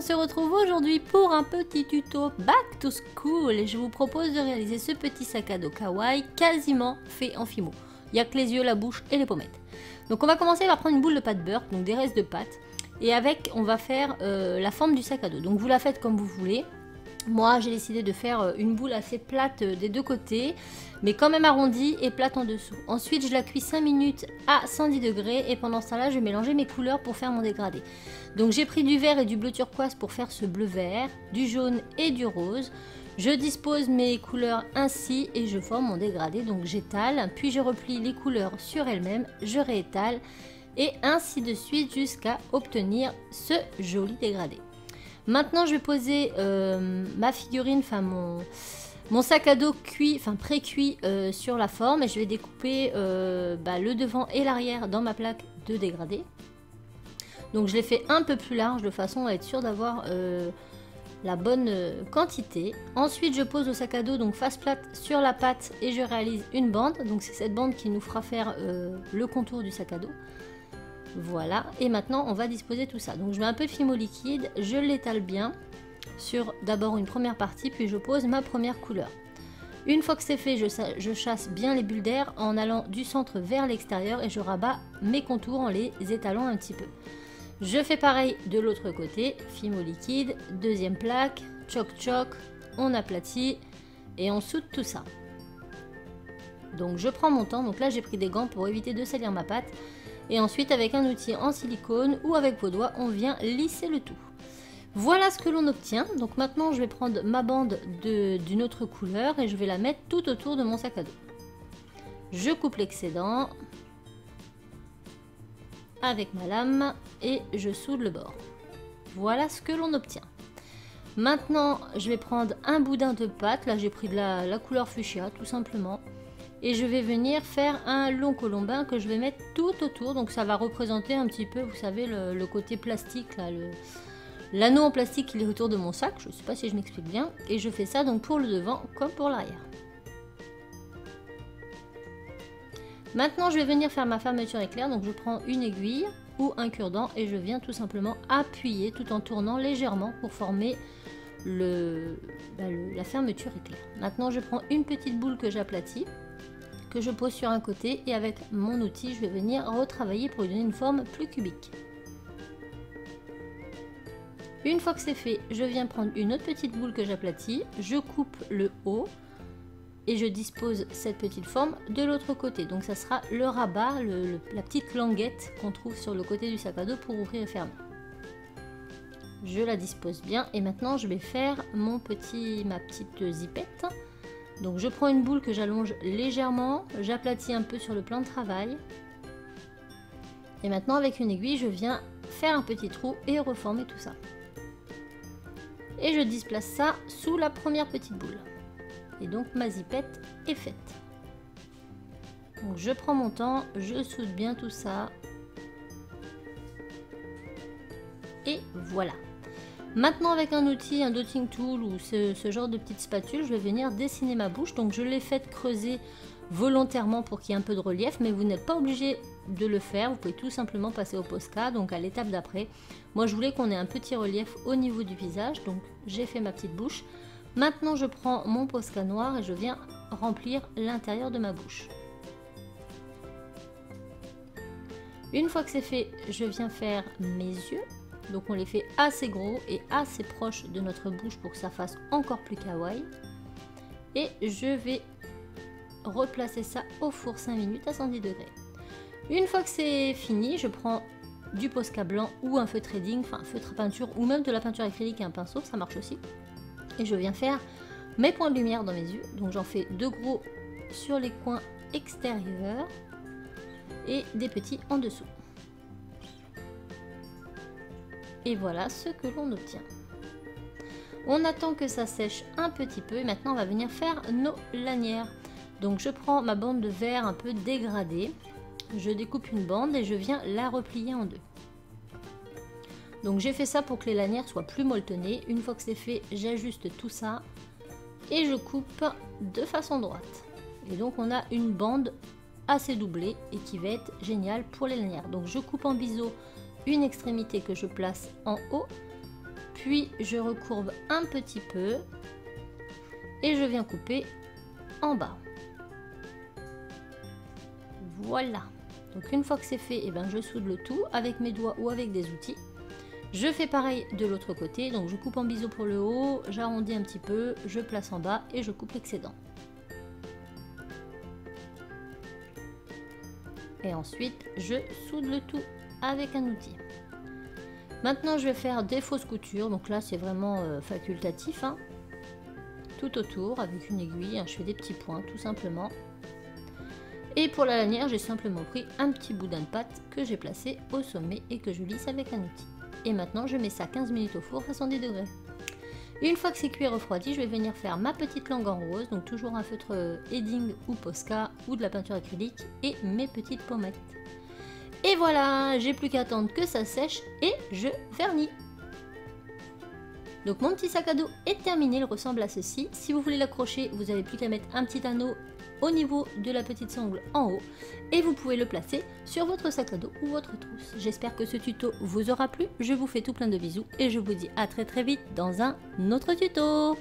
se retrouve aujourd'hui pour un petit tuto Back to School et je vous propose de réaliser ce petit sac à dos kawaii quasiment fait en fimo. Il n'y a que les yeux, la bouche et les pommettes. Donc on va commencer par prendre une boule de pâte beurre, donc des restes de pâte, et avec on va faire la forme du sac à dos. Donc vous la faites comme vous voulez. Moi j'ai décidé de faire une boule assez plate des deux côtés, mais quand même arrondie et plate en dessous. Ensuite je la cuis 5 minutes à 110 degrés et pendant ce temps là je vais mélanger mes couleurs pour faire mon dégradé. Donc j'ai pris du vert et du bleu turquoise pour faire ce bleu vert, du jaune et du rose. Je dispose mes couleurs ainsi et je forme mon dégradé, donc j'étale, puis je replie les couleurs sur elles-mêmes, je réétale et ainsi de suite jusqu'à obtenir ce joli dégradé. Maintenant je vais poser ma figurine, enfin mon sac à dos cuit, enfin pré-cuit sur la forme et je vais découper le devant et l'arrière dans ma plaque de dégradé. Donc je l'ai fait un peu plus large de façon à être sûr d'avoir la bonne quantité. Ensuite je pose le sac à dos donc face plate sur la pâte et je réalise une bande. Donc c'est cette bande qui nous fera faire le contour du sac à dos. Voilà, et maintenant on va disposer tout ça. Donc je mets un peu de fimo liquide, je l'étale bien sur d'abord une première partie, puis je pose ma première couleur. Une fois que c'est fait, je chasse bien les bulles d'air en allant du centre vers l'extérieur et je rabats mes contours en les étalant un petit peu. Je fais pareil de l'autre côté, fimo liquide, deuxième plaque, choc choc, on aplatit et on soude tout ça. Donc je prends mon temps, donc là j'ai pris des gants pour éviter de salir ma pâte. Et ensuite avec un outil en silicone ou avec vos doigts, on vient lisser le tout. Voilà ce que l'on obtient. Donc maintenant je vais prendre ma bande d'une autre couleur et je vais la mettre tout autour de mon sac à dos. Je coupe l'excédent avec ma lame et je soude le bord. Voilà ce que l'on obtient. Maintenant je vais prendre un boudin de pâte. Là j'ai pris de la couleur fuchsia tout simplement. Et je vais venir faire un long colombin que je vais mettre tout autour. Donc ça va représenter un petit peu, vous savez, le côté plastique, l'anneau en plastique qui est autour de mon sac. Je ne sais pas si je m'explique bien. Et je fais ça donc pour le devant comme pour l'arrière. Maintenant je vais venir faire ma fermeture éclair. Donc je prends une aiguille ou un cure-dent et je viens tout simplement appuyer tout en tournant légèrement pour former la fermeture éclair. Maintenant je prends une petite boule que j'aplatis, que je pose sur un côté et avec mon outil je vais venir retravailler pour lui donner une forme plus cubique. Une fois que c'est fait, je viens prendre une autre petite boule que j'aplatis, je coupe le haut et je dispose cette petite forme de l'autre côté. Donc ça sera le rabat, la petite languette qu'on trouve sur le côté du sac à dos pour ouvrir et fermer. Je la dispose bien et maintenant je vais faire ma petite zipette. Donc je prends une boule que j'allonge légèrement, j'aplatis un peu sur le plan de travail. Et maintenant avec une aiguille, je viens faire un petit trou et reformer tout ça. Et je displace ça sous la première petite boule. Et donc ma zipette est faite. Donc je prends mon temps, je soude bien tout ça. Et voilà. Maintenant avec un outil, un dotting tool ou ce genre de petite spatule, je vais venir dessiner ma bouche. Donc je l'ai faite creuser volontairement pour qu'il y ait un peu de relief, mais vous n'êtes pas obligé de le faire. Vous pouvez tout simplement passer au Posca, donc à l'étape d'après. Moi je voulais qu'on ait un petit relief au niveau du visage, donc j'ai fait ma petite bouche. Maintenant je prends mon Posca noir et je viens remplir l'intérieur de ma bouche. Une fois que c'est fait, je viens faire mes yeux. Donc on les fait assez gros et assez proches de notre bouche pour que ça fasse encore plus kawaii. Et je vais replacer ça au four 5 minutes à 110 degrés. Une fois que c'est fini, je prends du Posca blanc ou un feutre Edding, enfin un feutre à peinture ou même de la peinture acrylique et un pinceau, ça marche aussi. Et je viens faire mes points de lumière dans mes yeux. Donc j'en fais deux gros sur les coins extérieurs et des petits en dessous. Et voilà ce que l'on obtient. On attend que ça sèche un petit peu et maintenant on va venir faire nos lanières. Donc je prends ma bande de verre un peu dégradée, je découpe une bande et je viens la replier en deux. Donc j'ai fait ça pour que les lanières soient plus molletonnées. Une fois que c'est fait, j'ajuste tout ça et je coupe de façon droite. Et donc on a une bande assez doublée et qui va être géniale pour les lanières. Donc je coupe en biseau une extrémité que je place en haut Puis je recourbe un petit peu et je viens couper en bas. Voilà. Donc une fois que c'est fait, je soude le tout avec mes doigts ou avec des outils. Je fais pareil de l'autre côté, donc je coupe en biseau pour le haut, j'arrondis un petit peu, je place en bas et je coupe l'excédent. Et ensuite, je soude le tout avec un outil. Maintenant, je vais faire des fausses coutures, donc là c'est vraiment facultatif, hein. Tout autour avec une aiguille, hein, je fais des petits points tout simplement. Et pour la lanière, j'ai simplement pris un petit boudin de pâte que j'ai placé au sommet et que je lisse avec un outil. Et maintenant, je mets ça 15 minutes au four à 110 degrés. Une fois que c'est cuit et refroidi, je vais venir faire ma petite langue en rose, donc toujours un feutre Edding ou Posca ou de la peinture acrylique et mes petites pommettes. Et voilà, j'ai plus qu'à attendre que ça sèche et je vernis. Donc mon petit sac à dos est terminé, il ressemble à ceci. Si vous voulez l'accrocher, vous n'avez plus qu'à mettre un petit anneau au niveau de la petite sangle en haut et vous pouvez le placer sur votre sac à dos ou votre trousse. J'espère que ce tuto vous aura plu, je vous fais tout plein de bisous et je vous dis à très vite dans un autre tuto.